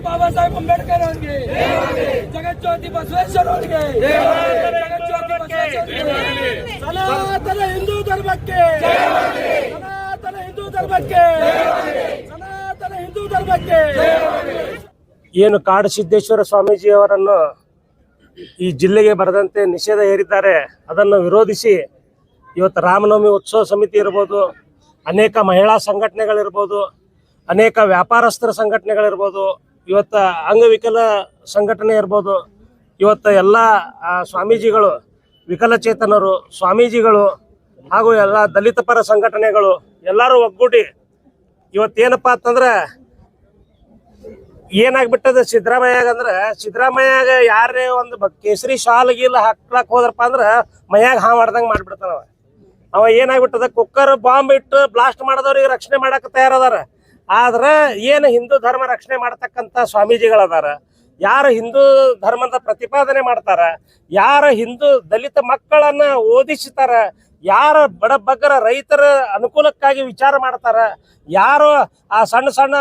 बाबा साहेब अंबेडकर होंगे, जगत ज्योति बसवेश्वर होंगे, जगत ज्योति बसवेश्वर सनातन हिंदू धर्मಕ್ಕೆ, सनातन हिंदू धर्मಕ್ಕೆ, सनातन हिंदू धर्मಕ್ಕೆ. ಏನು ಕಾಡಸಿದ್ದೇಶ್ವರ ಸ್ವಾಮೀಜಿಯವರನ್ನು ಈ ಜಿಲ್ಲೆಗೆ ಬರದಂತೆ ನಿಷೇಧ ಹೇರಿದ್ದಾರೆ. ಅದನ್ನು ವಿರೋಧಿಸಿ ಇವತ್ತು ರಾಮನವಮಿ ಉತ್ಸವ ಸಮಿತಿ ಇರ್ಬೋದು, ಅನೇಕ ಮಹಿಳಾ ಸಂಘಟನೆಗಳಿರ್ಬೋದು, ಅನೇಕ ವ್ಯಾಪಾರಸ್ಥರ ಸಂಘಟನೆಗಳಿರ್ಬೋದು, ಇವತ್ತು ಅಂಗವಿಕಲ ಸಂಘಟನೆ ಇರ್ಬೋದು, ಇವತ್ತು ಎಲ್ಲ ಸ್ವಾಮೀಜಿಗಳು, ವಿಕಲಚೇತನರು, ಸ್ವಾಮೀಜಿಗಳು ಹಾಗೂ ಎಲ್ಲ ದಲಿತ ಪರ ಸಂಘಟನೆಗಳು ಎಲ್ಲರೂ ಒಗ್ಗೂಡಿ ಇವತ್ತೇನಪ್ಪ ಅಂತಂದ್ರೆ ಏನಾಗ್ಬಿಟ್ಟದ ಸಿದ್ದರಾಮಯ್ಯಾಗ ಅಂದ್ರೆ, ಸಿದ್ದರಾಮಯ್ಯಾಗ ಯಾರೇ ಒಂದು ಕೇಸರಿ ಶಾಲ್ ಗೀಲ್ ಹಾಕ್ಲಕ್ ಹೋದ್ರಪ್ಪ ಅಂದ್ರೆ ಮೈಯಾಗ ಮಾಡ್ದಂಗೆ ಮಾಡಿಬಿಡ್ತಾನವ. ಅವ ಏನಾಗ್ಬಿಟ್ಟದ, ಕುಕ್ಕರ್ ಬಾಂಬ್ ಇಟ್ಟು ಬ್ಲಾಸ್ಟ್ ಮಾಡಿದವ್ರಿಗೆ ರಕ್ಷಣೆ ಮಾಡಕ್ಕೆ ತಯಾರದಾರ. ಆದ್ರೆ ಏನು ಹಿಂದೂ ಧರ್ಮ ರಕ್ಷಣೆ ಮಾಡ್ತಕ್ಕಂಥ ಸ್ವಾಮೀಜಿಗಳದಾರ, ಯಾರು ಹಿಂದೂ ಧರ್ಮದ ಪ್ರತಿಪಾದನೆ ಮಾಡ್ತಾರ, ಯಾರು ಹಿಂದೂ ದಲಿತ ಮಕ್ಕಳನ್ನ ಓದಿಸ್ತಾರ, ಯಾರು ಬಡಬಗ್ಗರ ರೈತರ ಅನುಕೂಲಕ್ಕಾಗಿ ವಿಚಾರ ಮಾಡ್ತಾರ, ಯಾರು ಆ ಸಣ್ಣ ಸಣ್ಣ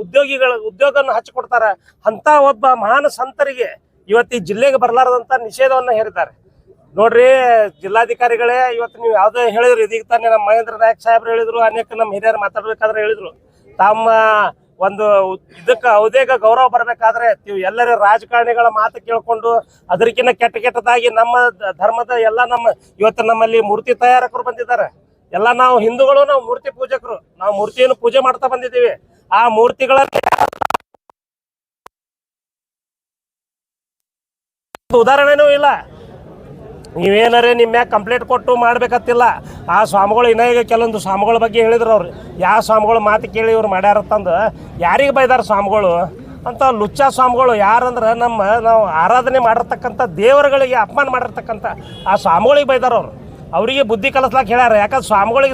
ಉದ್ಯೋಗವನ್ನು ಹಚ್ಚಿಕೊಡ್ತಾರ, ಅಂತ ಒಬ್ಬ ಮಹಾನ್ ಸಂತರಿಗೆ ಇವತ್ತು ಈ ಜಿಲ್ಲೆಗೆ ಬರಲಾರದಂತ ನಿಷೇಧವನ್ನು ಹೇರಿದ್ದಾರೆ. ನೋಡ್ರಿ ಜಿಲ್ಲಾಧಿಕಾರಿಗಳೇ, ಇವತ್ತು ನೀವು ಯಾವುದೇ ಹೇಳಿದ್ರು, ಇದೀಗ ತಾನೇ ನಮ್ಮ ಮಹೇಂದ್ರ ನಾಯಕ್ ಸಾಹೇಬ್ರು ಹೇಳಿದ್ರು, ಅನೇಕ ನಮ್ಮ ಹಿರಿಯರು ಮಾತಾಡ್ಬೇಕಾದ್ರೆ ಹೇಳಿದ್ರು, ತಮ್ಮ ಒಂದು ಇದಕ್ಕೆ ಔದೇಗ ಗೌರವ ಬರಬೇಕಾದ್ರೆ ನೀವು ಎಲ್ಲರ ರಾಜಕಾರಣಿಗಳ ಮಾತು ಕೇಳ್ಕೊಂಡು ಅದಕ್ಕಿಂತ ಕೆಟ್ಟದಾಗಿ ನಮ್ಮ ಧರ್ಮದ ಎಲ್ಲ ಇವತ್ತು ನಮ್ಮಲ್ಲಿ ಮೂರ್ತಿ ತಯಾರಕರು ಬಂದಿದ್ದಾರೆ. ಎಲ್ಲ ನಾವು ಹಿಂದೂಗಳು, ನಾವು ಮೂರ್ತಿ ಪೂಜಕರು, ನಾವು ಮೂರ್ತಿಯನ್ನು ಪೂಜೆ ಮಾಡ್ತಾ ಬಂದಿದ್ದೀವಿ. ಆ ಮೂರ್ತಿಗಳ ಉದಾಹರಣೆನೂ ಇಲ್ಲ. ನೀವೇನಾರೇ ನಿಮ್ಮ ಮ್ಯಾಗ ಕಂಪ್ಲೇಂಟ್ ಕೊಟ್ಟು ಮಾಡ್ಬೇಕತ್ತಿಲ್ಲ. ಆ ಸ್ವಾಮಿಗಳು ಈಗ ಕೆಲವೊಂದು ಸ್ವಾಮಿಗಳ ಬಗ್ಗೆ ಹೇಳಿದ್ರು, ಅವ್ರು ಯಾವ ಸ್ವಾಮಿಗಳು ಮಾತು ಕೇಳಿ ಇವ್ರು ಮಾಡ್ಯಾರತ್ತಂದು ಯಾರಿಗೆ ಬೈದಾರ ಸ್ವಾಮಿಗಳು ಅಂತ. ಲುಚ್ಚ ಸ್ವಾಮಿಗಳು ಯಾರಂದ್ರೆ ನಾವು ಆರಾಧನೆ ಮಾಡಿರ್ತಕ್ಕಂಥ ದೇವರುಗಳಿಗೆ ಅಪಮಾನ ಮಾಡಿರ್ತಕ್ಕಂಥ ಆ ಸ್ವಾಮಿಗಳಿಗೆ ಬೈದಾರ ಅವ್ರು. ಅವರಿಗೆ ಬುದ್ಧಿ ಕಲಿಸ್ಲಾಕ ಹೇಳ್ಯಾರ. ಯಾಕಂದ್ರೆ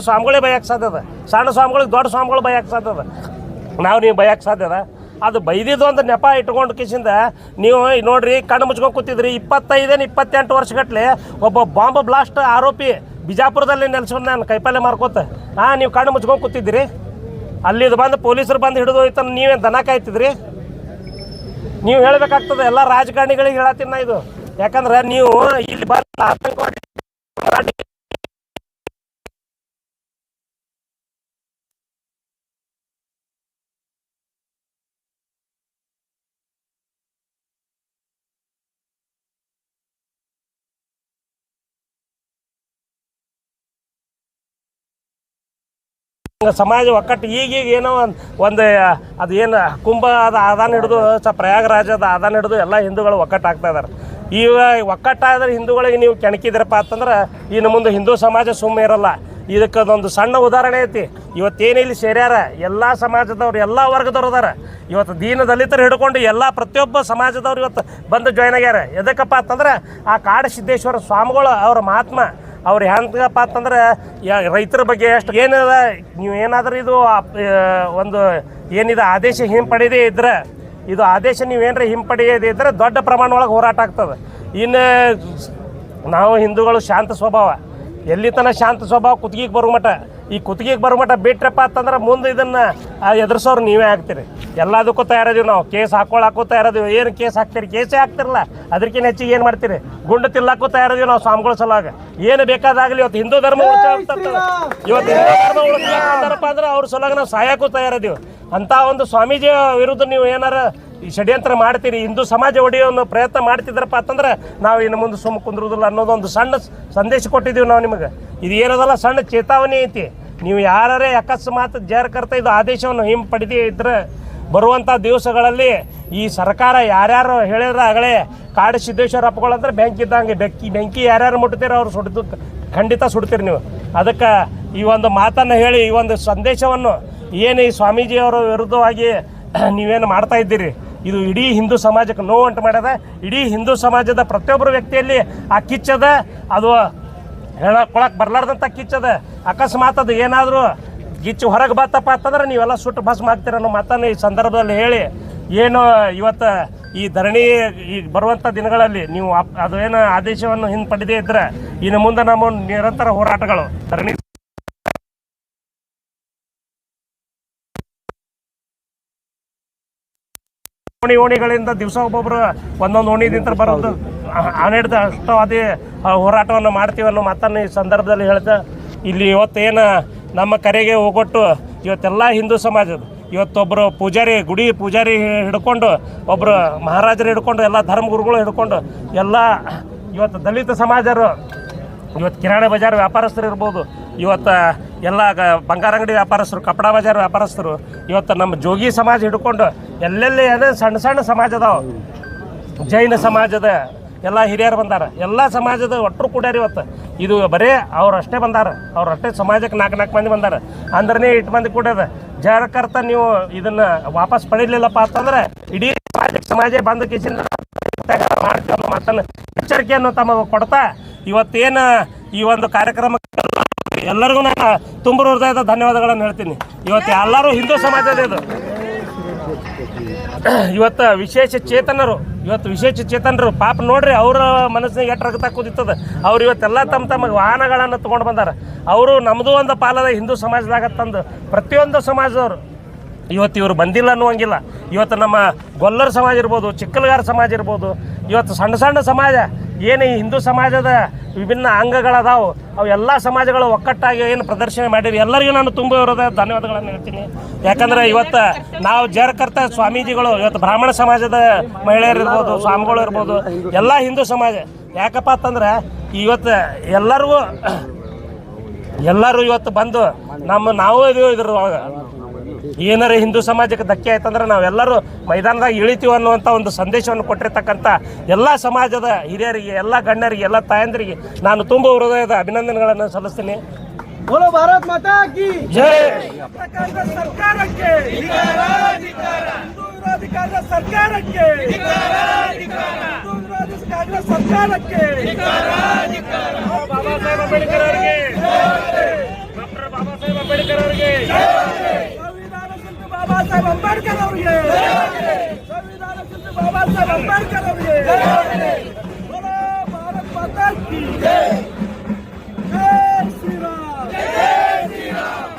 ಸ್ವಾಮಿಗಳೇ ಬೈಯಕ್ಕೆ ಸಾಧ್ಯದ, ಸಣ್ಣ ಸ್ವಾಮಿಗಳಿಗೆ ದೊಡ್ಡ ಸ್ವಾಮಿಗಳು ಬೈಯಕ್ಕೆ ಸಾಧ್ಯದ, ನೀವು ಬೈಯಕ್ಕೆ ಸಾಧ್ಯದ. ಅದು ಬೈದಿದ್ದು ಒಂದು ನೆಪ ಇಟ್ಕೊಂಡು ಕಿಸಿಂದ ನೀವು ನೋಡ್ರಿ, ಕಣ್ಣು ಮುಚ್ಕೊಂಡು ಕೂತಿದ್ರಿ. 25-28 ವರ್ಷಗಟ್ಲೆ ಒಬ್ಬ ಬಾಂಬ್ ಬ್ಲಾಸ್ಟ್ ಆರೋಪಿ ಬಿಜಾಪುರದಲ್ಲಿ ನೆಲೆಸ್ಕೊಂಡು ನಾನು ಕೈಪಲ್ಯ ಮಾರ್ಕೋತ ನೀವು ಕಣ್ಣು ಮುಚ್ಕೊಂಡು ಕೂತಿದ್ರಿ. ಅಲ್ಲಿದು ಬಂದು ಪೊಲೀಸರು ಬಂದು ಹಿಡಿದು ಹೋಯ್ತು, ನೀವೇನು ದನ ಕಾಯ್ತಿದ್ರಿ? ನೀವು ಹೇಳಬೇಕಾಗ್ತದೆ ಎಲ್ಲ ರಾಜಕಾರಣಿಗಳಿಗೆ ಹೇಳತ್ತೀನಿ ನಾ ಇದು. ಯಾಕಂದ್ರೆ ನೀವು ಇಲ್ಲಿ ಬಂದು ಆತಂಕವಾದಿ ಸಮಾಜ ಒಕ್ಕಟ್ಟು ಈಗೀಗ ಏನೋ ಒಂದು ಅದು ಏನು ಕುಂಭ ಅದು ಆದಾನ ಹಿಡಿದು ಪ್ರಯಾಗರಾಜದ ಆದಾನ ಹಿಡಿದು ಎಲ್ಲ ಹಿಂದೂಗಳು ಒಕ್ಕಟ್ಟಾಗ್ತಾ ಇದ್ದಾರೆ. ಈಗ ಒಕ್ಕಟ್ಟಾದ್ರೆ ಹಿಂದೂಗಳಿಗೆ ನೀವು ಕೆಣಕಿದ್ರಪ್ಪ ಅಂತಂದ್ರೆ ಇನ್ನು ಮುಂದೆ ಹಿಂದೂ ಸಮಾಜ ಸುಮ್ಮನೆ ಇರಲ್ಲ. ಇದಕ್ಕದೊಂದು ಸಣ್ಣ ಉದಾಹರಣೆ ಐತಿ. ಇವತ್ತೇನು ಇಲ್ಲಿ ಸೇರ್ಯಾರ ಎಲ್ಲ ಸಮಾಜದವ್ರು, ಎಲ್ಲ ವರ್ಗದವ್ರು ಅದಾರ. ಇವತ್ತು ದೀನ ದಲಿತರು ಹಿಡ್ಕೊಂಡು ಎಲ್ಲ ಪ್ರತಿಯೊಬ್ಬ ಸಮಾಜದವ್ರು ಇವತ್ತು ಬಂದು ಜಾಯ್ನ್ ಆಗ್ಯಾರ. ಎದಕ್ಕಪ್ಪ ಅಂತಂದ್ರೆ ಆ ಕಾಡಸಿದ್ದೇಶ್ವರ ಸ್ವಾಮಿಗಳು ಅವರ ಮಹಾತ್ಮ ಅವ್ರು ಹೆಂಗಪ್ಪ ಅಂತಂದ್ರೆ ರೈತರ ಬಗ್ಗೆ ಎಷ್ಟು ಏನಿದ, ನೀವು ಏನಾದರೂ ಇದು ಒಂದು ಏನಿದೆ ಆದೇಶ ಹಿಂಪಡೆಯದೇ ಇದ್ರೆ, ಇದು ಆದೇಶ ನೀವೇನರ ಹಿಂಪಡೆಯದೇ ಇದ್ದರೆ ದೊಡ್ಡ ಪ್ರಮಾಣ ಒಳಗೆ ಹೋರಾಟ ಆಗ್ತದೆ. ಇನ್ನು ನಾವು ಹಿಂದೂಗಳು ಶಾಂತ ಸ್ವಭಾವ, ಎಲ್ಲಿ ತನಕ ಶಾಂತ ಸ್ವಭಾವ ಕುತ್ತಿಗೆಗೆ ಬರೋ ಮಟ್ಟ, ಈ ಕುತ್ತಿಗೆಗೆ ಬರೋ ಮಟ್ಟ ಬಿಟ್ರಪ್ಪ ಅಂತಂದ್ರೆ ಮುಂದೆ ಇದನ್ನು ಎದುರಿಸೋರು ನೀವೇ ಆಗ್ತೀರಿ. ಎಲ್ಲದಕ್ಕೂ ತಯಾರದೀವಿ ನಾವು. ಕೇಸ್ ಹಾಕೋ ತಯಾರದೀವಿ. ಏನು ಕೇಸ್ ಹಾಕ್ತೀರಿ? ಕೇಸೇ ಹಾಕ್ತಿರಲ್ಲ. ಅದಕ್ಕಿಂತ ಹೆಚ್ಚಿಗೆ ಏನು ಮಾಡ್ತೀರಿ? ಗುಂಡು ತಿಲ್ಲಕ್ಕೂ ತಯಾರದೀವಿ ನಾವು ಸ್ವಾಮಿಗಳ ಸಲುವಾಗಿ. ಏನು ಬೇಕಾದಾಗಲಿ ಇವತ್ತು ಹಿಂದೂ ಧರ್ಮ ಇವತ್ತು ಹಿಂದೂ ಧರ್ಮ ಉಳಿಸ್ತಾರಪ್ಪ ಅಂದ್ರೆ ಅವ್ರ ಸಲುವಾಗಿ ನಾವು ಸಾಯಕ್ಕೂ ತಯಾರದೀವಿ. ಅಂಥ ಒಂದು ಸ್ವಾಮೀಜಿ ವಿರುದ್ಧ ನೀವು ಏನಾರ ಈ ಷಡ್ಯಂತ್ರ ಮಾಡ್ತೀರಿ, ಹಿಂದೂ ಸಮಾಜ ಒಡೆಯೋ ಪ್ರಯತ್ನ ಮಾಡ್ತಿದ್ರಪ್ಪ ಅಂತಂದ್ರೆ ನಾವು ಇನ್ನು ಮುಂದೆ ಸುಮ್ಮ ಕುಂದ್ರುದಿಲ್ಲ ಅನ್ನೋದೊಂದು ಸಣ್ಣ ಸಂದೇಶ ಕೊಟ್ಟಿದ್ದೀವಿ ನಾವು ನಿಮಗೆ. ಇದು ಏನದಲ್ಲ, ಸಣ್ಣ ಚೇತಾವಣೆ ಐತಿ. ನೀವು ಯಾರೇ ಅಕಸ್ಮಾತ್ ಜಾರಕರ್ತ ಇದು ಆದೇಶವನ್ನು ಹಿಂಪಡೆದೇ ಇದ್ರೆ ಬರುವಂಥ ದಿವಸಗಳಲ್ಲಿ ಈ ಸರ್ಕಾರ ಯಾರ್ಯಾರು ಹೇಳಿದ್ರೆ ಆಗಲೇ ಕಾಡಸಿದ್ದೇಶ್ವರ ಅಪ್ಪಗಳಂದ್ರೆ ಬೆಂಕಿ ಇದ್ದಂಗೆ, ಬೆಂಕಿ ಯಾರ್ಯಾರು ಮುಟ್ತೀರೋ ಅವ್ರು ಖಂಡಿತ ಸುಡ್ತೀರಿ ನೀವು. ಅದಕ್ಕೆ ಈ ಒಂದು ಮಾತನ್ನು ಹೇಳಿ, ಈ ಒಂದು ಸಂದೇಶವನ್ನು ಏನು ಈ ಸ್ವಾಮೀಜಿಯವರ ವಿರುದ್ಧವಾಗಿ ನೀವೇನು ಮಾಡ್ತಾ ಇದ್ದೀರಿ, ಇದು ಇಡೀ ಹಿಂದೂ ಸಮಾಜಕ್ಕೆ ನೋವು ಉಂಟು ಮಾಡ್ಯದ. ಇಡೀ ಹಿಂದೂ ಸಮಾಜದ ಪ್ರತಿಯೊಬ್ಬರು ವ್ಯಕ್ತಿಯಲ್ಲಿ ಆ ಕಿಚ್ಚದ, ಅದು ಹೇಳಕೊಳಕ್ಕೆ ಬರಲಾರ್ದಂಥ ಕಿಚ್ಚದ. ಅಕಸ್ಮಾತ್ ಅದು ಏನಾದರೂ ಗಿಚ್ಚು ಹೊರಗೆ ಬತ್ತಪ್ಪ ಅಂತಂದ್ರೆ ನೀವೆಲ್ಲ ಸುಟ್ಟು ಭಸ್ಮ ಆಗ್ತೀರ ಅನ್ನೋ ಮಾತನ್ನು ಈ ಸಂದರ್ಭದಲ್ಲಿ ಹೇಳಿ, ಏನು ಇವತ್ತು ಈ ಧರಣಿ ಈ ಬರುವಂಥ ದಿನಗಳಲ್ಲಿ ನೀವು ಅದೇನು ಆದೇಶವನ್ನು ಹಿಂಪಡೆದೇ ಇದ್ದರೆ ಇನ್ನು ಮುಂದೆ ನಮ್ಮ ನಿರಂತರ ಹೋರಾಟಗಳು ಧರಣಿ ಓಣಿಗಳಿಂದ ದಿವಸ ಒಬ್ಬೊಬ್ಬರು ಒಂದೊಂದು ಓಣಿದಿಂದ ಬರೋದು ಹನ್ನೆರಡು ಅಷ್ಟು ಅದೇ ಹೋರಾಟವನ್ನು ಮಾಡ್ತೀವಿ ಅನ್ನೋ ಮಾತನ್ನು ಈ ಸಂದರ್ಭದಲ್ಲಿ ಹೇಳ್ತಾ ಇಲ್ಲಿ ಇವತ್ತೇನು ನಮ್ಮ ಕರೆಗೆ ಹೋಗೊಟ್ಟು ಇವತ್ತೆಲ್ಲ ಹಿಂದೂ ಸಮಾಜದ ಇವತ್ತೊಬ್ಬರು ಪೂಜಾರಿ ಗುಡಿ ಪೂಜಾರಿ ಹಿಡ್ಕೊಂಡು ಒಬ್ಬರು ಮಹಾರಾಜರು ಹಿಡ್ಕೊಂಡು ಎಲ್ಲ ಧರ್ಮಗುರುಗಳು ಹಿಡ್ಕೊಂಡು ಎಲ್ಲ ಇವತ್ತು ದಲಿತ ಸಮಾಜರು ಇವತ್ತು ಕಿರಾಣಿ ಬಜಾರ್ ವ್ಯಾಪಾರಸ್ಥರು ಇರ್ಬೋದು, ಇವತ್ತು ಎಲ್ಲ ಬಂಗಾರ ಅಂಗಡಿ ವ್ಯಾಪಾರಸ್ಥರು, ಕಪಡಾ ಬಜಾರ್ ವ್ಯಾಪಾರಸ್ಥರು, ಇವತ್ತು ನಮ್ಮ ಜೋಗಿ ಸಮಾಜ ಹಿಡ್ಕೊಂಡು ಎಲ್ಲೆಲ್ಲಿ ಅದೇ ಸಣ್ಣ ಸಣ್ಣ ಸಮಾಜ ಅದಾವ, ಜೈನ ಸಮಾಜದ ಎಲ್ಲ ಹಿರಿಯರು ಬಂದಾರ, ಎಲ್ಲ ಸಮಾಜದ ಒಟ್ಟರು ಕೂಡ್ಯಾರ. ಇವತ್ತು ಇದು ಬರೀ ಅವ್ರಷ್ಟೇ ಬಂದಾರ, ಅವ್ರಷ್ಟೇ ಸಮಾಜಕ್ಕೆ 4 ಮಂದಿ ಬಂದಾರ ಅಂದ್ರೆ 8 ಮಂದಿ ಕೂಡ್ಯದ. ಜಾರಕರ್ತ ನೀವು ಇದನ್ನು ವಾಪಸ್ ಪಡೀಲಿಲ್ಲಪ್ಪ ಅಂತಂದ್ರೆ ಇಡೀ ಸಮಾಜ ಬಂದ ಕಿಸಿಂದ ಮಾಡ್ತೀವಿ ಅನ್ನೋ ಮಾತನ್ನು ಎಚ್ಚರಿಕೆಯನ್ನು ತಮ್ಮ ಕೊಡ್ತಾ ಇವತ್ತೇನು ಈ ಒಂದು ಕಾರ್ಯಕ್ರಮಕ್ಕೆ ಎಲ್ಲರಿಗೂ ನಾನು ತುಂಬ ಹೃದಯದ ಧನ್ಯವಾದಗಳನ್ನು ಹೇಳ್ತೀನಿ. ಇವತ್ತು ಎಲ್ಲರೂ ಹಿಂದೂ ಸಮಾಜದ ಇದು ಇವತ್ತು ವಿಶೇಷ ಚೇತನರು ಪಾಪ ನೋಡ್ರಿ ಅವ್ರ ಮನಸ್ಸಿನಾಗ ಎಷ್ಟು ರಗತ ಕುದಿತದ. ಅವ್ರು ಇವತ್ತೆಲ್ಲ ತಮ್ಮ ವಾಹನಗಳನ್ನು ತೊಗೊಂಡು ಬಂದಾರ. ಅವರು ನಮ್ಮದು ಒಂದು ಪಾಲದ ಹಿಂದೂ ಸಮಾಜದಾಗ ತಂದು ಪ್ರತಿಯೊಂದು ಸಮಾಜದವರು ಇವತ್ತು ಇವರು ಬಂದಿಲ್ಲ ಅನ್ನುವಂಗಿಲ್ಲ. ಇವತ್ತು ನಮ್ಮ ಗೊಲ್ಲರ ಸಮಾಜ ಇರ್ಬೋದು, ಚಿಕ್ಕಲಗಾರ ಸಮಾಜ ಇರ್ಬೋದು, ಇವತ್ತು ಸಣ್ಣ ಸಣ್ಣ ಸಮಾಜ ಏನು ಈ ಹಿಂದೂ ಸಮಾಜದ ವಿಭಿನ್ನ ಅಂಗಗಳದಾವು ಅವು ಎಲ್ಲ ಸಮಾಜಗಳು ಒಕ್ಕಟ್ಟಾಗಿ ಏನು ಪ್ರದರ್ಶನ ಮಾಡಿರಿ ಎಲ್ಲರಿಗೂ ನಾನು ತುಂಬ ಇರೋದ ಧನ್ಯವಾದಗಳನ್ನು ಹೇಳ್ತೀನಿ. ಯಾಕಂದರೆ ಇವತ್ತು ನಾವು ಜಾರಕರ್ತ ಸ್ವಾಮೀಜಿಗಳು ಇವತ್ತು ಬ್ರಾಹ್ಮಣ ಸಮಾಜದ ಮಹಿಳೆಯರು ಇರ್ಬೋದು, ಸ್ವಾಮಿಗಳು ಇರ್ಬೋದು, ಎಲ್ಲ ಹಿಂದೂ ಸಮಾಜ ಯಾಕಪ್ಪ ಅಂತಂದ್ರೆ ಇವತ್ತು ಎಲ್ಲರೂ ಇವತ್ತು ಬಂದು ನಾವು ಇದ್ರೊಳಗೆ ಏನಾರ ಹಿಂದೂ ಸಮಾಜಕ್ಕೆ ಧಕ್ಕೆ ಆಯ್ತಂದ್ರೆ ನಾವೆಲ್ಲರೂ ಮೈದಾನದಾಗ ಇಳಿತೀವಿ ಅನ್ನುವಂಥ ಒಂದು ಸಂದೇಶವನ್ನು ಕೊಟ್ಟಿರ್ತಕ್ಕಂಥ ಎಲ್ಲ ಸಮಾಜದ ಹಿರಿಯರಿಗೆ, ಎಲ್ಲ ಗಣ್ಯರಿಗೆ, ಎಲ್ಲ ತಾಯಂದರಿಗೆ ನಾನು ತುಂಬ ಹೃದಯದ ಅಭಿನಂದನೆಗಳನ್ನು ಸಲ್ಲಿಸ್ತೀನಿ. बोलो भारत माता की जय. ಸರ್ಕಾರಕ್ಕೆ ಸರ್ಕಾರಕ್ಕೆ ಬಾಬಾ ಸಾಹೇಬ್ ಅಂಬೇಡ್ಕರ್ ಅವರಿಗೆ, ಡಾಕ್ಟರ್ ಬಾಬಾ ಸಾಹೇಬ್ ಅಂಬೇಡ್ಕರ್ ಅವರಿಗೆ, ಬಾಬಾ ಸಾಹೇಬ್ ಅಂಬೇಡ್ಕರ್ ಅವರಿಗೆ, ಸಂವಿಧಾನ ಶಿಲ್ಪಿ ಬಾಬಾ ಸಾಹೇಬ್ ಅಂಬೇಡ್ಕರ್ ಅವರಿಗೆ, बोलो भारत माता की जय. जय श्री राम. जय श्री राम.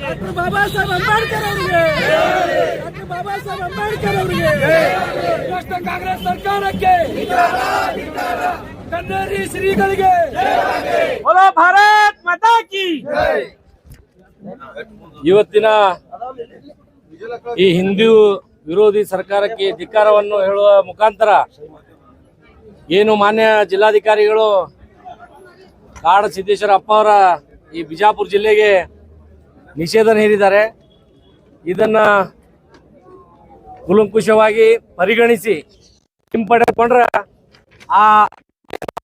ಡಾಕ್ಟರ್ ಬಾಬಾ ಸಾಹೇಬ್ ಅಂಬೇಡ್ಕರ್ ಅವರಿಗೆ, ಡಾಕ್ಟರ್ ಬಾಬಾ ಸಾಹೇಬ್ ಅಂಬೇಡ್ಕರ್ ಅವರಿಗೆ, ರಾಷ್ಟ್ರ ಕಾಂಗ್ರೆಸ್ ಸರ್ಕಾರಕ್ಕೆ, ಕನ್ನಡಿ ಶ್ರೀಗಳಿಗೆ, बोलो ಭಾರತ್ ಮಾತಾ ಕಿ. ಇವತ್ತಿನ ಈ ಹಿಂದೂ ವಿರೋಧಿ ಸರ್ಕಾರಕ್ಕೆ ಧಿಕ್ಕಾರವನ್ನು ಹೇಳುವ ಮುಖಾಂತರ ಏನು ಮಾನ್ಯ ಜಿಲ್ಲಾಧಿಕಾರಿಗಳು ಕಾಡ ಸಿದ್ದೇಶ್ವರ ಅಪ್ಪ ಅವರ ಈ ಬಿಜಾಪುರ ಜಿಲ್ಲೆಗೆ ನಿಷೇಧ ಹೇರಿದ್ದಾರೆ. ಇದನ್ನ ಕೂಲಂಕುಷವಾಗಿ ಪರಿಗಣಿಸಿ ಹಿಂಪಡೆದುಕೊಂಡ್ರೆ ಆ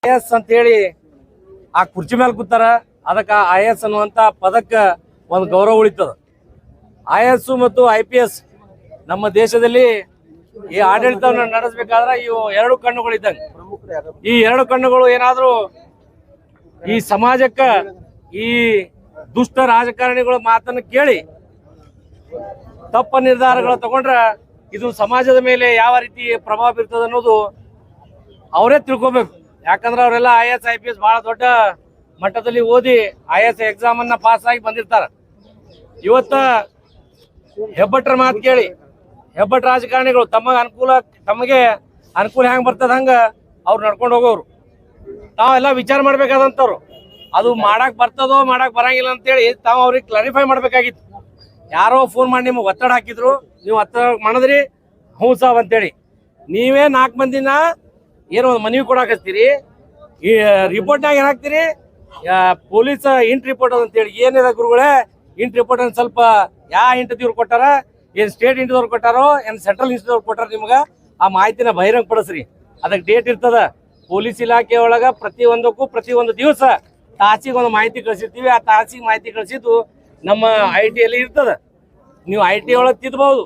IAS ಅಂತೇಳಿ ಆ ಕುರ್ಚಿ ಮೇಲೆ ಕೂತಾರ, ಅದಕ್ಕೆ IAS ಅನ್ನುವಂಥ ಪದಕ್ಕೆ ಒಂದು ಗೌರವ ಉಳಿತದ. IAS ಮತ್ತು IPS ನಮ್ಮ ದೇಶದಲ್ಲಿ ಈ ಆಡಳಿತವನ್ನು ನಡೆಸಬೇಕಾದ್ರೆ ಇವು 2 ಕಣ್ಣುಗಳಿದ್ದಂಗೆ. ಈ 2 ಕಣ್ಣುಗಳು ಏನಾದರೂ ಈ ಸಮಾಜಕ್ಕೆ ಈ ದುಷ್ಟ ರಾಜಕಾರಣಿಗಳ ಮಾತನ್ನು ಕೇಳಿ ತಪ್ಪ ನಿರ್ಧಾರಗಳು ತಗೊಂಡ್ರೆ ಇದು ಸಮಾಜದ ಮೇಲೆ ಯಾವ ರೀತಿ ಪ್ರಭಾವ ಬೀರ್ತದೆ ಅನ್ನೋದು ಅವರೇ ತಿಳ್ಕೊಬೇಕು. ಯಾಕಂದ್ರೆ ಅವರೆಲ್ಲ IAS IPS ಬಹಳ ದೊಡ್ಡ ಮಟ್ಟದಲ್ಲಿ ಓದಿ IAS ಎಕ್ಸಾಮ್ ಅನ್ನ ಪಾಸ್ ಆಗಿ ಬಂದಿರ್ತಾರ. ಇವತ್ತ ಹೆಬ್ಬಟ್ರ ಮಾತು ಕೇಳಿ ಹೆಬ್ಬಟ್ ರಾಜಕಾರಣಿಗಳು ತಮಗೆ ಅನುಕೂಲ ಹೆಂಗ್ ಬರ್ತದ ಹಂಗ ಅವ್ರು ನಡ್ಕೊಂಡು ಹೋಗೋರು. ತಾವೆಲ್ಲ ವಿಚಾರ ಮಾಡ್ಬೇಕಾದಂತವ್ರು, ಅದು ಮಾಡಕ್ ಬರ್ತದೋ ಮಾಡಕ್ ಬರಂಗಿಲ್ಲ ಅಂತೇಳಿ ತಾವು ಅವ್ರಿಗೆ ಕ್ಲಾರಿಫೈ ಮಾಡ್ಬೇಕಾಗಿತ್ತು. ಯಾರೋ ಫೋನ್ ಮಾಡಿ ನಿಮ್ಗೆ ಒತ್ತಡ ಹಾಕಿದ್ರು, ನೀವು ಒತ್ತಡ ಮಾಡಿದ್ರಿ, ಹ್ಞೂ ಸಾಬ್ ಅಂತೇಳಿ ನೀವೇ 4 ಮಂದಿನ ಏನೋ ಒಂದು ಮನವಿ ಕೊಡಾಕತ್ತೀರಿ. ಈ ರಿಪೋರ್ಟ್ನಾಗ ಏನಾಗ್ತೀರಿ ಪೊಲೀಸ್ ಇಂಟ್ ರಿಪೋರ್ಟ್ ಅಂತೇಳಿ ಏನಿದೆ ಗುರುಗಳೇ, ಇಂಟ್ ರಿಪೋರ್ಟ್ ಅನ್ನು ಸ್ವಲ್ಪ ಯಾವ ಇಂಟದವ್ರು ಕೊಟ್ಟಾರ, ಏನ್ ಸ್ಟೇಟ್ ಇಂಟದವ್ರು ಕೊಟ್ಟಾರೋ ಏನ್ ಸೆಂಟ್ರಲ್ ಇನ್ಸ್ಟಿಟ್ಯೂಟ್ ಕೊಟ್ಟಾರ, ನಿಮ್ಗೆ ಆ ಮಾಹಿತಿನ ಬಹಿರಂಗ ಪಡಿಸ್ರಿ. ಅದಕ್ಕೆ ಡೇಟ್ ಇರ್ತದ. ಪೊಲೀಸ್ ಇಲಾಖೆ ಒಳಗ ಪ್ರತಿಯೊಂದು ದಿವಸ ತಾಸಿಗೆ ಒಂದು ಮಾಹಿತಿ ಕಳಿಸಿರ್ತೀವಿ. ಆ ತಾಸಿಗೆ ಮಾಹಿತಿ ಕಳಿಸಿದ್ದು ನಮ್ಮ IT ಅಲ್ಲಿ ಇರ್ತದ. ನೀವು IT ಒಳಗೆ ತಿದ್ದಬಹುದು.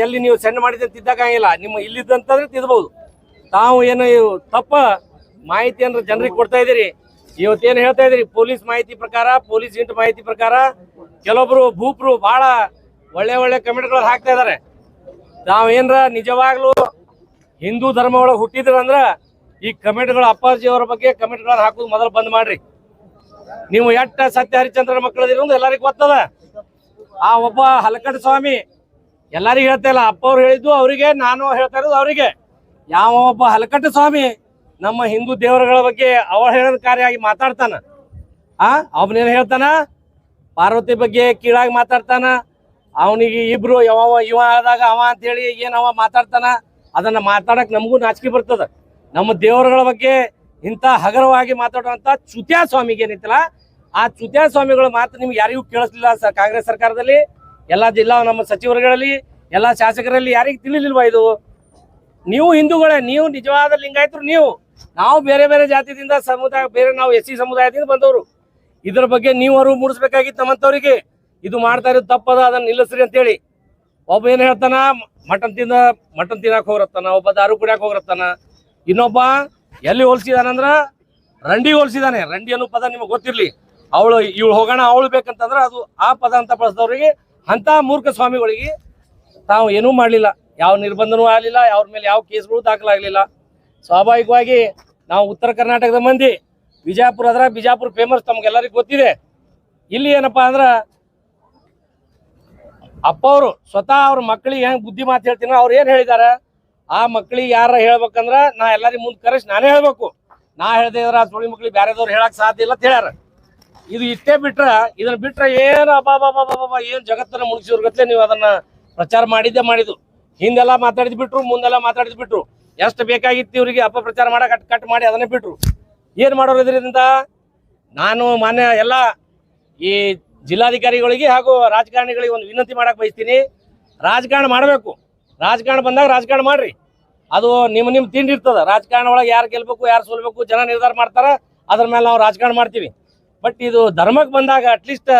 ಎಲ್ಲಿ ನೀವು ಸೆಂಡ್ ಮಾಡಿದ್ರೆ ತಿದ್ದಕ್ಕಾಗಿಲ್ಲ. ನಿಮ್ಮ ಇಲ್ಲಿದ್ದಂತಂದ್ರೆ ತಿದ್ದಬಹುದು. ತಾವು ಏನು ತಪ್ಪ ಮಾಹಿತಿಯನ್ನು ಜನರಿಗೆ ಕೊಡ್ತಾ ಇದ್ದೀರಿ. ಇವತ್ತೇನು ಹೇಳ್ತಾ ಇದ್ದೀರಿ, ಪೊಲೀಸ್ ಮಾಹಿತಿ ಪ್ರಕಾರ, ಪೊಲೀಸ್ ಇಂಟ್ ಮಾಹಿತಿ ಪ್ರಕಾರ ಕೆಲವೊಬ್ರು ಭೂಪ್ರು ಬಹಳ ಒಳ್ಳೆ ಕಮೆಂಟ್ಗಳು ಹಾಕ್ತಾ ಇದಾರೆ. ನಾವೇನ್ರ ನಿಜವಾಗ್ಲೂ ಹಿಂದೂ ಧರ್ಮ ಒಳಗೆ ಹುಟ್ಟಿದ್ರಂದ್ರ ಈ ಕಮೆಂಟ್ಗಳು ಅಪ್ಪಾಜಿ ಅವರ ಬಗ್ಗೆ ಕಮೆಂಟ್ಗಳನ್ನ ಹಾಕೋದು ಮೊದಲು ಬಂದ್ ಮಾಡ್ರಿ. ನೀವು ಎಟ್ಟ ಸತ್ಯ ಹರಿಶ್ಚಂದ್ರ ಮಕ್ಕಳದಿರೋದು ಎಲ್ಲರಿಗೂ ಗೊತ್ತದ. ಆ ಒಬ್ಬ ಹಲಕಟ್ಟ ಸ್ವಾಮಿ ಎಲ್ಲರಿಗೂ ಹೇಳ್ತಾ ಇಲ್ಲ, ಅಪ್ಪ ಅವ್ರು ಹೇಳಿದ್ದು ಅವರಿಗೆ, ನಾನು ಹೇಳ್ತಾ ಇರೋದು ಅವರಿಗೆ. ಯಾವ ಒಬ್ಬ ಹಲಕಟ್ಟ ಸ್ವಾಮಿ ನಮ್ಮ ಹಿಂದೂ ದೇವರುಗಳ ಬಗ್ಗೆ ಅವಹೇಳನಕಾರಿಯಾಗಿ ಮಾತಾಡ್ತಾನ, ಅವನೇನು ಹೇಳ್ತಾನ, ಪಾರ್ವತಿ ಬಗ್ಗೆ ಕೀಳಾಗಿ ಮಾತಾಡ್ತಾನ, ಅವನಿಗೆ ಇಬ್ರು ಇವ ಆದಾಗ ಅವ ಅಂತೇಳಿ ಏನ್ ಅವ ಮಾತಾಡ್ತಾನ, ಅದನ್ನ ಮಾತಾಡಕ್ ನಮಗೂ ನಾಚಿಕೆ ಬರ್ತದ. ನಮ್ಮ ದೇವರುಗಳ ಬಗ್ಗೆ ಇಂಥ ಹಗರವಾಗಿ ಮಾತಾಡುವಂತ ಚ್ಯುತ್ಯಾ ಸ್ವಾಮಿಗೆ ಏನೈತಲ್ಲ, ಆ ಚ್ಯುತ್ಯಾ ಸ್ವಾಮಿಗಳ ಮಾತು ನಿಮ್ಗೆ ಯಾರಿಗೂ ಕೇಳಿಸ್ಲಿಲ್ಲ. ಕಾಂಗ್ರೆಸ್ ಸರ್ಕಾರದಲ್ಲಿ ಎಲ್ಲಾ ಜಿಲ್ಲಾ ನಮ್ಮ ಸಚಿವರುಗಳಲ್ಲಿ ಎಲ್ಲಾ ಶಾಸಕರಲ್ಲಿ ಯಾರಿಗೂ ತಿಳಿಲಿಲ್ವಾ ಇದು? ನೀವು ಹಿಂದೂಗಳೇ, ನೀವು ನಿಜವಾದ ಲಿಂಗಾಯತರು. ನಾವು ಬೇರೆ ಜಾತಿಯಿಂದ ಸಮುದಾಯ, ಬೇರೆ ನಾವು SC ಸಮುದಾಯದಿಂದ ಬಂದವರು. ಇದ್ರ ಬಗ್ಗೆ ನೀವು ಅರಿವು ಮೂಡಿಸ್ಬೇಕಾಗಿತ್ತು ನಮ್ಮಂತವ್ರಿಗೆ. ಇದು ಮಾಡ್ತಾ ಇರೋದು ತಪ್ಪದ, ಅದನ್ನ ನಿಲ್ಲಿಸ್ರಿ ಅಂತೇಳಿ. ಒಬ್ಬ ಏನ್ ಹೇಳ್ತಾನ, ಮಟನ್ ತಿನ್ನಕ್ ಹೋಗ್ರತ್ತಾನ, ಒಬ್ಬ ದಾರು ಕುಡಿಯಕ್ ಹೋಗ್ರತ್ತಾನ, ಇನ್ನೊಬ್ಬ ಎಲ್ಲಿ ಹೋಲ್ಸಿದಾನಂದ್ರ ರಂಡಿ ಹೋಲ್ಸಿದಾನೆ. ರಂಡಿ ಅನ್ನೋ ಪದ ನಿಮಗೆ ಗೊತ್ತಿರ್ಲಿ. ಇವಳು ಹೋಗೋಣ ಅವಳು ಬೇಕಂತಂದ್ರ ಅದು ಆ ಪದ ಅಂತ ಬಳಸಿದವ್ರಿಗೆ, ಅಂತ ಮೂರ್ಖ ಸ್ವಾಮಿಗಳಿಗೆ ತಾವು ಏನೂ ಮಾಡ್ಲಿಲ್ಲ. ಯಾವ ನಿರ್ಬಂಧನೂ ಆಗಲಿಲ್ಲ, ಅವ್ರ ಮೇಲೆ ಯಾವ ಕೇಸ್ಗಳು ದಾಖಲಾಗಲಿಲ್ಲ. ಸ್ವಾಭಾವಿಕವಾಗಿ ನಾವು ಉತ್ತರ ಕರ್ನಾಟಕದ ಮಂದಿ, ಬಿಜಾಪುರ ಫೇಮಸ್ ತಮ್ಗೆಲ್ಲರಿಗೂ ಗೊತ್ತಿದೆ. ಇಲ್ಲಿ ಏನಪ್ಪಾ ಅಂದ್ರ ಅಪ್ಪ ಅವರು ಸ್ವತಃ ಅವ್ರ ಮಕ್ಕಳಿಗೆ ಹೆಂಗ್ ಬುದ್ಧಿ ಮಾತು ಹೇಳ್ತೀನೋ ಅವ್ರು ಏನ್ ಹೇಳಿದಾರ, ಆ ಮಕ್ಕಳಿಗೆ ಯಾರ ಹೇಳ್ಬೇಕಂದ್ರ ನಾ ಎಲ್ಲರಿಗೂ ಮುಂದೆ ಕರೆಸಿ ನಾನೇ ಹೇಳ್ಬೇಕು. ನಾ ಹೇಳ್ದೆ ಇದ್ರ ಆ ಸುಳಿ ಮಕ್ಳಿಗೆ ಬೇರೆದವ್ರು ಹೇಳಕ್ ಸಾಧ್ಯ ಇಲ್ಲ ಅಂತ ಹೇಳ್ಯಾರ. ಇದು ಇಷ್ಟೇ ಇದನ್ನ ಬಿಟ್ರೆ ಏನು ಅಬ್ಬಾ ಏನ್ ಜಗತ್ತನ್ನ ಮುಗಿಸಿರ್ಗತ್ಲೆ ನೀವು ಅದನ್ನ ಪ್ರಚಾರ ಮಾಡಿದ್ದು. ಹಿಂದೆಲ್ಲ ಮಾತಾಡಿದ್ ಬಿಟ್ರು, ಮುಂದೆಲ್ಲ ಮಾತಾಡಿದ್ ಬಿಟ್ರು. ಎಷ್ಟು ಬೇಕಾಗಿತ್ತು ಇವ್ರಿಗೆ ಅಪಪ್ರಚಾರ ಮಾಡಕ್ ಕಟ್ ಮಾಡಿ ಅದನ್ನೇ ಬಿಟ್ರು. ಏನ್ ಮಾಡೋರು ಇದರಿಂದ? ನಾನು ಮಾನ್ಯ ಎಲ್ಲ ಈ ಜಿಲ್ಲಾಧಿಕಾರಿಗಳಿಗೆ ಹಾಗೂ ರಾಜಕಾರಣಿಗಳಿಗೆ ಒಂದು ವಿನಂತಿ ಮಾಡಕ್ ಬಯಸ್ತೀನಿ. ರಾಜಕಾರಣ ಮಾಡಬೇಕು. ರಾಜಕಾರಣ ಬಂದಾಗ ರಾಜಕಾರಣ ಮಾಡ್ರಿ. ಅದು ನಿಮ್ಮ ತಿಂಡಿ ಇರ್ತದ. ರಾಜಕಾರಣ ಒಳಗೆ ಯಾರು ಗೆಲ್ಬೇಕು, ಯಾರು ಸೋಲ್ಬೇಕು ಜನ ನಿರ್ಧಾರ ಮಾಡ್ತಾರ. ಅದ್ರ ಮೇಲೆ ನಾವು ರಾಜಕಾರಣ ಮಾಡ್ತೀವಿ. ಬಟ್ ಇದು ಧರ್ಮಕ್ಕೆ ಬಂದಾಗ ಅಟ್ಲೀಸ್ಟ್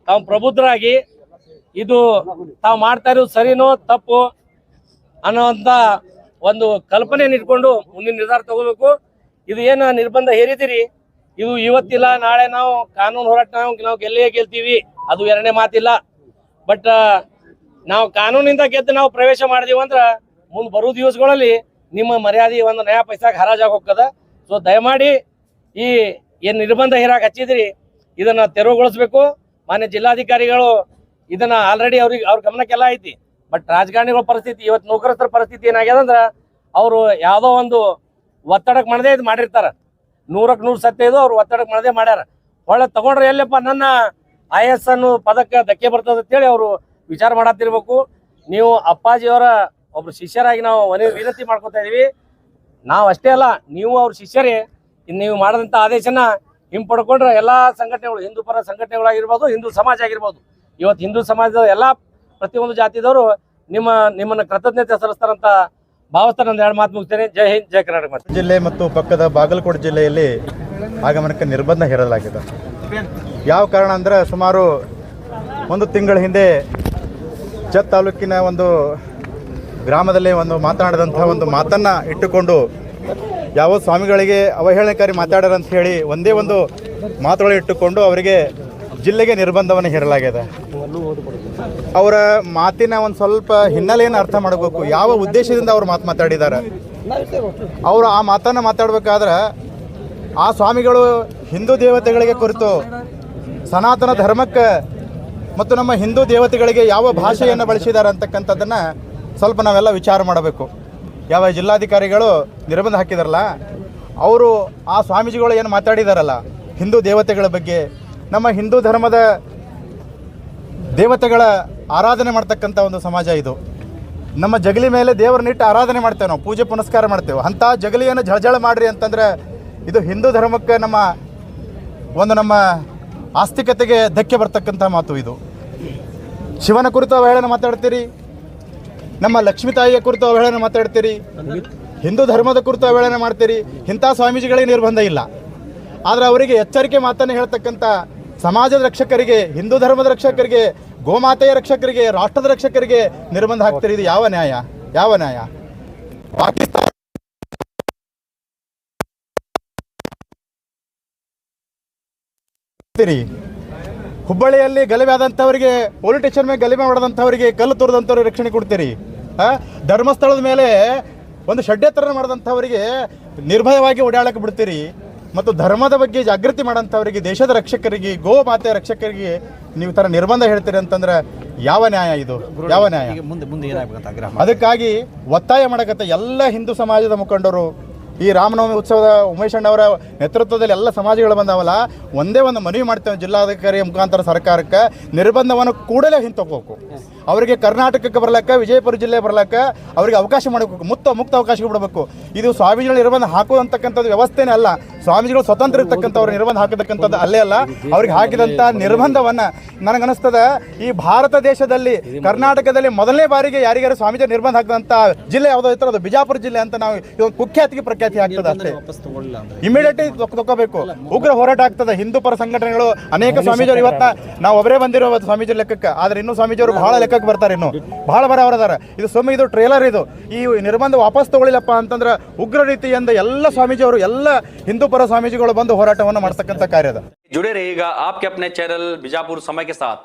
ತಾವು ಪ್ರಬುದ್ಧರಾಗಿ ಇದು ತಾವು ಮಾಡ್ತಾ ಇರೋದು ಸರಿನೋ ತಪ್ಪು ಅನ್ನೋಂಥ ಒಂದು ಕಲ್ಪನೆಯನ್ನು ಇಟ್ಕೊಂಡು ಮುಂದಿನ ನಿರ್ಧಾರ ತಗೋಬೇಕು. ಇದು ಏನು ನಿರ್ಬಂಧ ಹೇರಿದಿರಿ, ಇದು ಇವತ್ತಿಲ್ಲ ನಾಳೆ ನಾವು ಕಾನೂನು ಹೋರಾಟ ನಾವು ಗೆಲ್ತೀವಿ, ಅದು ಎರಡನೇ ಮಾತಿಲ್ಲ. ಬಟ್ ನಾವು ಕಾನೂನಿಂದ ಗೆದ್ದು ನಾವು ಪ್ರವೇಶ ಮಾಡಿದೀವಿ ಅಂದ್ರೆ ಮುಂದೆ ಬರೋ ದಿವಸಗಳಲ್ಲಿ ನಿಮ್ಮ ಮರ್ಯಾದೆ ಒಂದು ನಯಾ ಪೈಸಾಗೆ ಹರಾಜಾಗಿ ಹೋಗ್ತದ. ಸೊ ದಯಮಾಡಿ ಈ ಏನು ನಿರ್ಬಂಧ ಹೇರಾಗ ಹಚ್ಚಿದ್ರಿ ಇದನ್ನ ತೆರವುಗೊಳಿಸ್ಬೇಕು. ಮಾನ್ಯ ಜಿಲ್ಲಾಧಿಕಾರಿಗಳು ಇದನ್ನ ಆಲ್ರೆಡಿ ಅವ್ರ ಗಮನಕ್ಕೆಲ್ಲ ಐತಿ. ಬಟ್ ರಾಜಕಾರಣಿಗಳ ಪರಿಸ್ಥಿತಿ, ಇವತ್ತು ನೌಕರಸ್ಥರ ಪರಿಸ್ಥಿತಿ ಏನಾಗ್ಯದ ಅಂದ್ರೆ ಅವರು ಯಾವುದೋ ಒಂದು ಒತ್ತಡಕ್ಕೆ ಮಾಡದೆ ಇದು ಮಾಡಿರ್ತಾರ. 100ಕ್ಕೆ 100 ಸತ್ಯ ಇದು. ಅವ್ರು ಒತ್ತಡಕ್ಕೆ ಮಾಡದೆ ಮಾಡ್ಯಾರ. ಒಳ್ಳೆ ತಗೊಂಡ್ರೆ ಎಲ್ಲಪ್ಪ ನನ್ನ IAS ಅನ್ನು ಪದಕ್ಕೆ ಧಕ್ಕೆ ಬರ್ತದೆ ಅಂತೇಳಿ ಅವರು ವಿಚಾರ ಮಾಡತ್ತಿರ್ಬೇಕು. ನೀವು ಅಪ್ಪಾಜಿಯವರ ಒಬ್ರು ಶಿಷ್ಯರಾಗಿ ನಾವು ವಿನಂತಿ ಮಾಡ್ಕೊತಾ ಇದೀವಿ. ನಾವು ಅಷ್ಟೇ ಅಲ್ಲ, ನೀವು ಅವ್ರ ಶಿಷ್ಯರೇ. ನೀವು ಮಾಡಿದಂಥ ಆದೇಶನ ಹಿಂಪಡ್ಕೊಂಡ್ರೆ ಎಲ್ಲ ಸಂಘಟನೆಗಳು, ಹಿಂದೂ ಪರ ಸಂಘಟನೆಗಳಾಗಿರ್ಬೋದು, ಹಿಂದೂ ಸಮಾಜ ಆಗಿರ್ಬೋದು, ಇವತ್ತು ಹಿಂದೂ ಸಮಾಜದ ಎಲ್ಲ ಪ್ರತಿಯೊಂದು ಜಾತಿದವರು ನಿಮ್ಮನ್ನ ಕೃತಜ್ಞತೆ ಸಲ್ಲಿಸ್ತಾರಂತ ಭಾವಿಸ್ತಾರೆ. ಒಂದು 2 ಮಾತು ಮುಗಿಸ್ತೇನೆ. ಜೈ ಹಿಂದ್, ಜೈ ಕರ್ನಾಟಕ. ಜಿಲ್ಲೆ ಮತ್ತು ಪಕ್ಕದ ಬಾಗಲಕೋಟೆ ಜಿಲ್ಲೆಯಲ್ಲಿ ಆಗಮನಕ್ಕೆ ನಿರ್ಬಂಧ ಹೇರಲಾಗಿದೆ. ಯಾವ ಕಾರಣ ಅಂದರೆ ಸುಮಾರು 1 ತಿಂಗಳ ಹಿಂದೆ ಜತ್ ತಾಲೂಕಿನ ಒಂದು ಗ್ರಾಮದಲ್ಲಿ ಮಾತನಾಡಿದಂಥ ಒಂದು ಮಾತನ್ನು ಇಟ್ಟುಕೊಂಡು ಯಾವ ಸ್ವಾಮಿಗಳಿಗೆ ಅವಹೇಳನಕಾರಿ ಮಾತಾಡ್ಯಾರ ಅಂತ ಹೇಳಿ ಒಂದೇ ಒಂದು ಮಾತುಗಳು ಇಟ್ಟುಕೊಂಡು ಅವರಿಗೆ ಜಿಲ್ಲೆಗೆ ನಿರ್ಬಂಧವನ್ನು ಹೇರಲಾಗಿದೆ. ಅವರ ಮಾತಿನ ಒಂದು ಸ್ವಲ್ಪ ಹಿನ್ನೆಲೆಯನ್ನು ಅರ್ಥ ಮಾಡಬೇಕು. ಯಾವ ಉದ್ದೇಶದಿಂದ ಅವರು ಮಾತಾಡಿದ್ದಾರೆ. ಅವರು ಆ ಮಾತನ್ನು ಮಾತಾಡಬೇಕಾದ್ರೆ ಆ ಸ್ವಾಮಿಗಳು ಹಿಂದೂ ದೇವತೆಗಳಿಗೆ ಕುರಿತು, ಸನಾತನ ಧರ್ಮಕ್ಕೆ ಮತ್ತು ನಮ್ಮ ಹಿಂದೂ ದೇವತೆಗಳಿಗೆ ಯಾವ ಭಾಷೆಯನ್ನು ಬಳಸಿದ್ದಾರೆ ಅಂತಕ್ಕಂಥದ್ದನ್ನು ಸ್ವಲ್ಪ ನಾವೆಲ್ಲ ವಿಚಾರ ಮಾಡಬೇಕು. ಯಾವ ಜಿಲ್ಲಾಧಿಕಾರಿಗಳು ನಿರ್ಬಂಧ ಹಾಕಿದಾರಲ್ಲ, ಅವರು ಆ ಸ್ವಾಮೀಜಿಗಳು ಏನು ಮಾತಾಡಿದಾರಲ್ಲ ಹಿಂದೂ ದೇವತೆಗಳ ಬಗ್ಗೆ, ನಮ್ಮ ಹಿಂದೂ ಧರ್ಮದ ದೇವತೆಗಳ ಆರಾಧನೆ ಮಾಡ್ತಕ್ಕಂಥ ಒಂದು ಸಮಾಜ ಇದು. ನಮ್ಮ ಜಗಲಿ ಮೇಲೆ ದೇವರನ್ನಿಟ್ಟು ಆರಾಧನೆ ಮಾಡ್ತೇವೆ, ನಾವು ಪೂಜೆ ಪುನಸ್ಕಾರ ಮಾಡ್ತೇವೆ. ಅಂಥ ಜಗಲಿಯನ್ನು ಜಳಜಳ ಮಾಡ್ರಿ ಅಂತಂದರೆ ಇದು ಹಿಂದೂ ಧರ್ಮಕ್ಕೆ ನಮ್ಮ ಆಸ್ತಿಕತೆಗೆ ಧಕ್ಕೆ ಬರ್ತಕ್ಕಂಥ ಮಾತು ಇದು. ಶಿವನ ಕುರಿತು ಅವಹೇಳನ ಮಾತಾಡ್ತೀರಿ, ನಮ್ಮ ಲಕ್ಷ್ಮೀ ತಾಯಿಯ ಕುರಿತು ಅವಹೇಳನ ಮಾತಾಡ್ತೀರಿ, ಹಿಂದೂ ಧರ್ಮದ ಕುರಿತು ಅವಹೇಳನ ಮಾಡ್ತೀರಿ. ಇಂಥ ಸ್ವಾಮೀಜಿಗಳಿಗೆ ನಿರ್ಬಂಧ ಇಲ್ಲ, ಆದರೆ ಅವರಿಗೆ ಎಚ್ಚರಿಕೆ ಮಾತನ್ನು ಹೇಳ್ತಕ್ಕಂಥ ಸಮಾಜದ ರಕ್ಷಕರಿಗೆ, ಹಿಂದೂ ಧರ್ಮದ ರಕ್ಷಕರಿಗೆ, ಗೋಮಾತೆಯ ರಕ್ಷಕರಿಗೆ, ರಾಷ್ಟ್ರದ ರಕ್ಷಕರಿಗೆ ನಿರ್ಬಂಧ ಹಾಕ್ತೀರಿ. ಇದು ಯಾವ ನ್ಯಾಯ? ಯಾವ ನ್ಯಾಯ? ಪಾಕಿಸ್ತಾನ ಹುಬ್ಬಳ್ಳಿಯಲ್ಲಿ ಗಲಭೆ ಆದಂಥವರಿಗೆ, ಪೊಲೀಸ್ ಸ್ಟೇಷನ್ ಮೇಲೆ ಗಲಭೆ ಮಾಡಿದಂಥವರಿಗೆ, ಕಲ್ಲು ತೋರಿದಂಥವ್ರಿಗೆ ರಕ್ಷಣೆ ಕೊಡ್ತೀರಿ. ಧರ್ಮಸ್ಥಳದ ಮೇಲೆ ಒಂದು ಷಡ್ಯಂತ್ರ ಮಾಡಿದಂಥವರಿಗೆ ನಿರ್ಭಯವಾಗಿ ಓಡಾಡಕ್ಕೆ ಬಿಡ್ತೀರಿ. ಮತ್ತು ಧರ್ಮದ ಬಗ್ಗೆ ಜಾಗೃತಿ ಮಾಡೋಂಥವರಿಗೆ, ದೇಶದ ರಕ್ಷಕರಿಗೆ, ಗೋ ಮಾತೆಯ ರಕ್ಷಕರಿಗೆ ನೀವು ಥರ ನಿರ್ಬಂಧ ಹೇಳ್ತೀರಿ ಅಂತಂದ್ರೆ ಯಾವ ನ್ಯಾಯ ಇದು? ಯಾವ ನ್ಯಾಯ? ಮುಂದೆ ಏನಾಗಬೇಕಂತ ಆಗ್ರಹ ಅದಕ್ಕಾಗಿ ಒತ್ತಾಯ ಮಾಡಕತ್ತ ಎಲ್ಲ ಹಿಂದೂ ಸಮಾಜದ ಮುಖಂಡರು. ಈ ರಾಮನವಮಿ ಉತ್ಸವದ ಉಮೇಶ್ ಅಣ್ಣವರ ನೇತೃತ್ವದಲ್ಲಿ ಎಲ್ಲ ಸಮಾಜಗಳು ಬಂದಾವಲ್ಲ, ಒಂದೇ ಒಂದು ಮನವಿ ಮಾಡ್ತೇವೆ ಜಿಲ್ಲಾಧಿಕಾರಿ ಮುಖಾಂತರ ಸರ್ಕಾರಕ್ಕೆ, ನಿರ್ಬಂಧವನ್ನು ಕೂಡಲೇ ಹಿಂತಕೋಬೇಕು. ಅವರಿಗೆ ಕರ್ನಾಟಕಕ್ಕೆ ಬರ್ಲಕ್ಕ, ವಿಜಯಪುರ ಜಿಲ್ಲೆ ಬರ್ಲಕ್ಕ ಅವರಿಗೆ ಅವಕಾಶ ಮಾಡಬೇಕು, ಮುಕ್ತ ಅವಕಾಶ ಬಿಡಬೇಕು. ಇದು ಸ್ವಾಮೀಜಿಗಳು ನಿರ್ಬಂಧ ಹಾಕುವಂತಕ್ಕಂಥದ್ದು ವ್ಯವಸ್ಥೆನೇ ಅಲ್ಲ. ಸ್ವಾಮೀಜಿಗಳು ಸ್ವತಂತ್ರ ಇರ್ತಕ್ಕಂಥವ್ರು ನಿರ್ಬಂಧ ಹಾಕತಕ್ಕಂಥದ್ದು ಅಲ್ಲೇ ಅಲ್ಲ. ಅವ್ರಿಗೆ ಹಾಕಿದಂಥ ನಿರ್ಬಂಧವನ್ನು ನನಗನ್ನಿಸ್ತದ ಈ ಭಾರತ ದೇಶದಲ್ಲಿ, ಕರ್ನಾಟಕದಲ್ಲಿ ಮೊದಲನೇ ಬಾರಿಗೆ ಯಾರಿಗಾರು ಸ್ವಾಮೀಜಿ ನಿರ್ಬಂಧ ಹಾಕಿದಂಥ ಜಿಲ್ಲೆ ಯಾವುದೋ ಇತ್ತು, ಅದು ಬಿಜಾಪುರ ಜಿಲ್ಲೆ ಅಂತ ನಾವು ಇದೊಂದು ಕುಖ್ಯಾತಿಗೆ ಪ್ರಖ್ಯಾತಿ ಆಗ್ತದೆ ಅಷ್ಟೇ. ಇಮಿಡಿಯೇಟ್ಲಿ ತಗೋಬೇಕು. ಉಗ್ರ ಹೋರಾಟ ಆಗ್ತದೆ. ಹಿಂದೂ ಪರ ಸಂಘಟನೆಗಳು ಅನೇಕ ಸ್ವಾಮೀಜಿಯವರು ಇವತ್ತ ನಾವು ಒಬ್ಬರೇ ಬಂದಿರೋ ಸ್ವಾಮೀಜಿ ಲೆಕ್ಕಕ್ಕೆ, ಆದರೆ ಇನ್ನೂ ಸ್ವಾಮೀಜಿಯವರು ಬಹಳ ಲೆಕ್ಕಕ್ಕೆ ಬರ್ತಾರೆ, ಇನ್ನು ಬಹಳ ಬರವರದಾರ. ಇದು ಇದು ಟ್ರೇಲರ್. ಇದು ಈ ನಿರ್ಬಂಧ ವಾಪಸ್ ತಗೊಳ್ಳಿಲ್ಲಪ್ಪ ಅಂತಂದ್ರೆ ಉಗ್ರ ರೀತಿಯಿಂದ ಎಲ್ಲ ಸ್ವಾಮೀಜಿಯವರು, ಎಲ್ಲ ಹಿಂದೂ ಪರ ಸ್ವಾಮೀಜಿಗಳು ಬಂದು ಹೋರಾಟವನ್ನು ಮಾಡ್ತಕ್ಕಂಥ ಕಾರ್ಯದ. जुड़े रहिएगा आपके अपने चैनल बीजापुर समय के साथ।